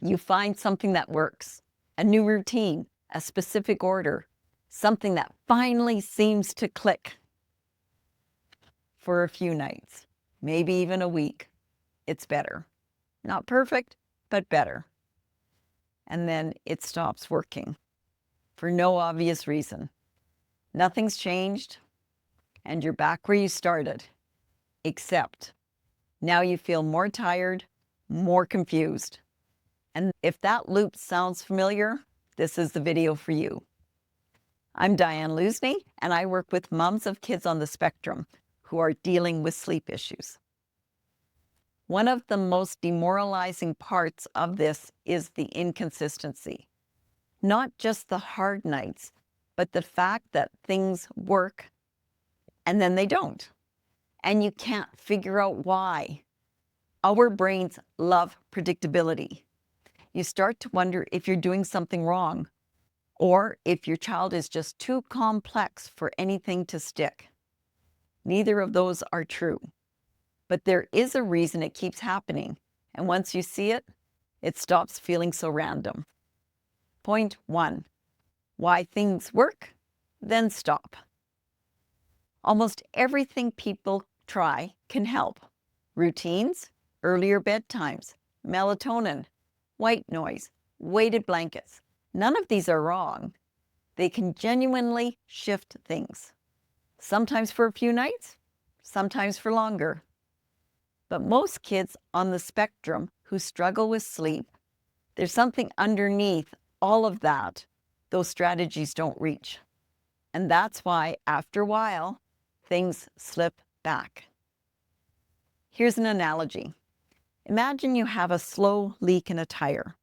You find something that works, a new routine, a specific order, something that finally seems to click. For a few nights, maybe even a week, it's better. Not perfect, but better. And then it stops working for no obvious reason. Nothing's changed, and you're back where you started, except now you feel more tired, more confused. And if that loop sounds familiar, this is the video for you. I'm Diane Luzny, and I work with moms of kids on the spectrum who are dealing with sleep issues. One of the most demoralizing parts of this is the inconsistency. Not just the hard nights, but the fact that things work and then they don't. And you can't figure out why. Our brains love predictability. You start to wonder if you're doing something wrong or if your child is just too complex for anything to stick. Neither of those are true. But there is a reason it keeps happening, and once you see it, it stops feeling so random. Point 1, why things work, then stop. Almost everything people try can help. Routines, earlier bedtimes, melatonin, white noise, weighted blankets. None of these are wrong. They can genuinely shift things. Sometimes for a few nights, sometimes for longer. But most kids on the spectrum who struggle with sleep, there's something underneath all of that those strategies don't reach. And that's why, after a while, things slip back. Here's an analogy. Imagine you have a slow leak in a tire.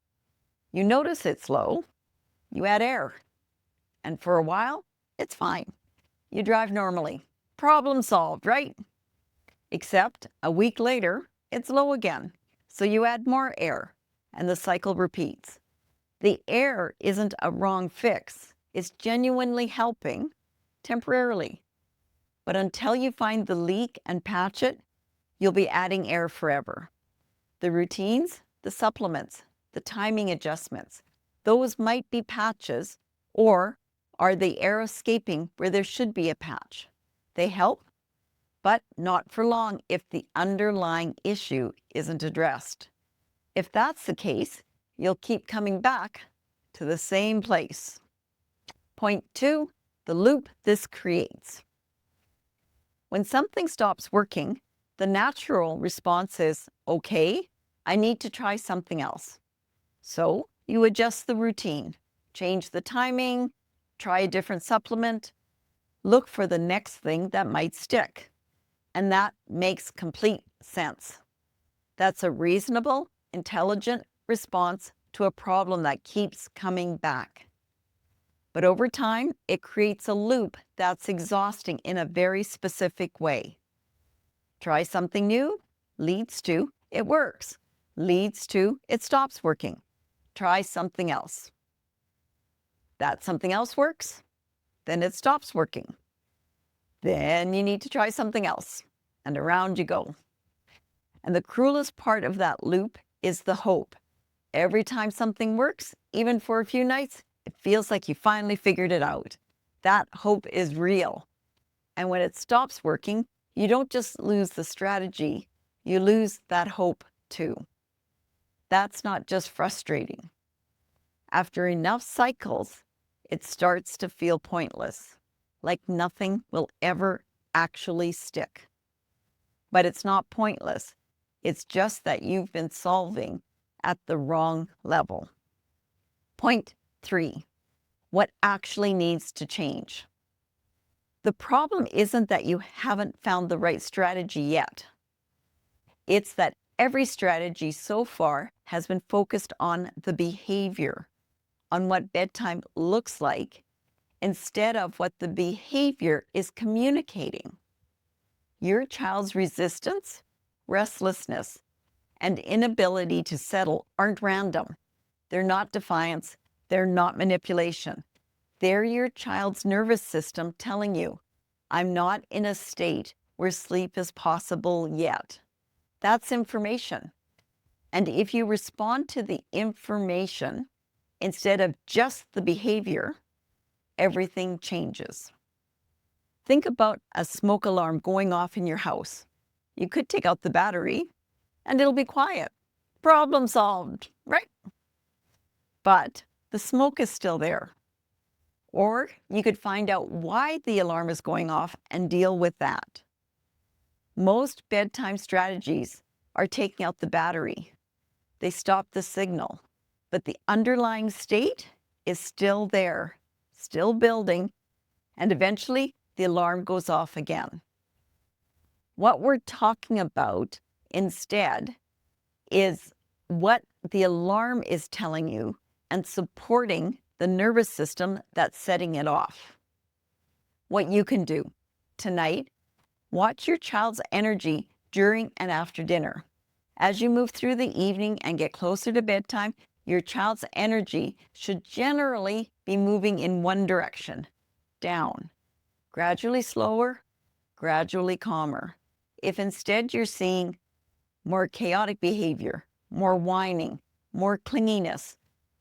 You notice it's slow, you add air, and for a while, it's fine. You drive normally. Problem solved, right? Except a week later, it's low again. So you add more air, and the cycle repeats. The air isn't a wrong fix. It's genuinely helping temporarily. But until you find the leak and patch it, you'll be adding air forever. The routines, the supplements, the timing adjustments, those might be patches, or are the air escaping where there should be a patch? They help, but not for long if the underlying issue isn't addressed. If that's the case, you'll keep coming back to the same place. Point 2, the loop this creates. When something stops working, the natural response is, okay, I need to try something else. So you adjust the routine, change the timing, try a different supplement, look for the next thing that might stick. And that makes complete sense. That's a reasonable, intelligent response to a problem that keeps coming back. But over time, it creates a loop that's exhausting in a very specific way. Try something new, leads to it works, leads to it stops working. Try something else. That something else works, then it stops working. Then you need to try something else, and around you go. And the cruelest part of that loop is the hope. Every time something works, even for a few nights, it feels like you finally figured it out. That hope is real. And when it stops working, you don't just lose the strategy, you lose that hope too. That's not just frustrating. After enough cycles, it starts to feel pointless, like nothing will ever actually stick. But it's not pointless. It's just that you've been solving at the wrong level. Point 3, what actually needs to change? The problem isn't that you haven't found the right strategy yet. It's that every strategy so far has been focused on the behavior, on what bedtime looks like, instead of what the behavior is communicating. Your child's resistance, restlessness, and inability to settle aren't random. They're not defiance. They're not manipulation. They're your child's nervous system telling you, I'm not in a state where sleep is possible yet. That's information. And if you respond to the information instead of just the behavior, everything changes. Think about a smoke alarm going off in your house. You could take out the battery and it'll be quiet. Problem solved, right? But the smoke is still there. Or you could find out why the alarm is going off and deal with that. Most bedtime strategies are taking out the battery. They stop the signal, but the underlying state is still there, still building, and eventually the alarm goes off again. What we're talking about instead is what the alarm is telling you and supporting the nervous system that's setting it off. What you can do tonight, watch your child's energy during and after dinner. As you move through the evening and get closer to bedtime, your child's energy should generally be moving in one direction, down, gradually slower, gradually calmer. If instead you're seeing more chaotic behavior, more whining, more clinginess,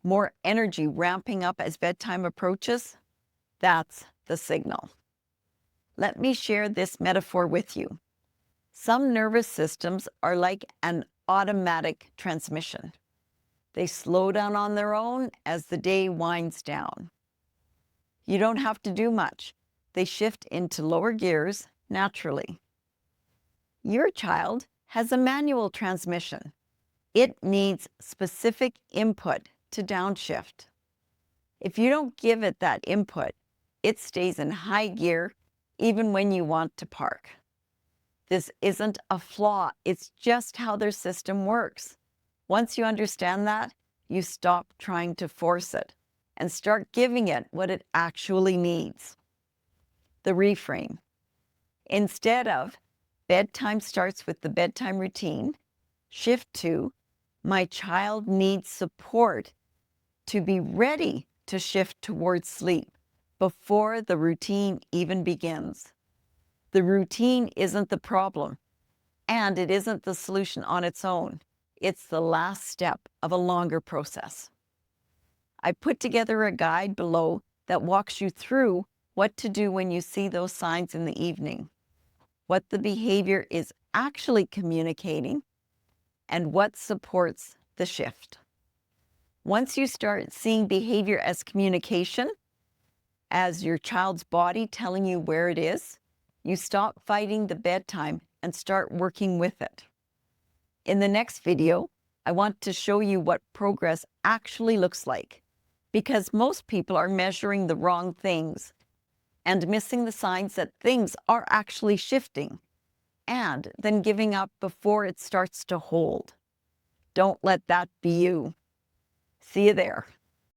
more energy ramping up as bedtime approaches, that's the signal. Let me share this metaphor with you. Some nervous systems are like an automatic transmission. They slow down on their own as the day winds down. You don't have to do much. They shift into lower gears naturally. Your child has a manual transmission. It needs specific input to downshift. If you don't give it that input, it stays in high gear even when you want to park. This isn't a flaw, it's just how their system works. Once you understand that, you stop trying to force it and start giving it what it actually needs. The reframe. Instead of bedtime starts with the bedtime routine, shift to my child needs support to be ready to shift towards sleep before the routine even begins. The routine isn't the problem, and it isn't the solution on its own. It's the last step of a longer process. I put together a guide below that walks you through what to do when you see those signs in the evening, what the behavior is actually communicating, and what supports the shift. Once you start seeing behavior as communication, as your child's body telling you where it is, you stop fighting the bedtime and start working with it. In the next video, I want to show you what progress actually looks like, because most people are measuring the wrong things and missing the signs that things are actually shifting, and then giving up before it starts to hold. Don't let that be you. See you there.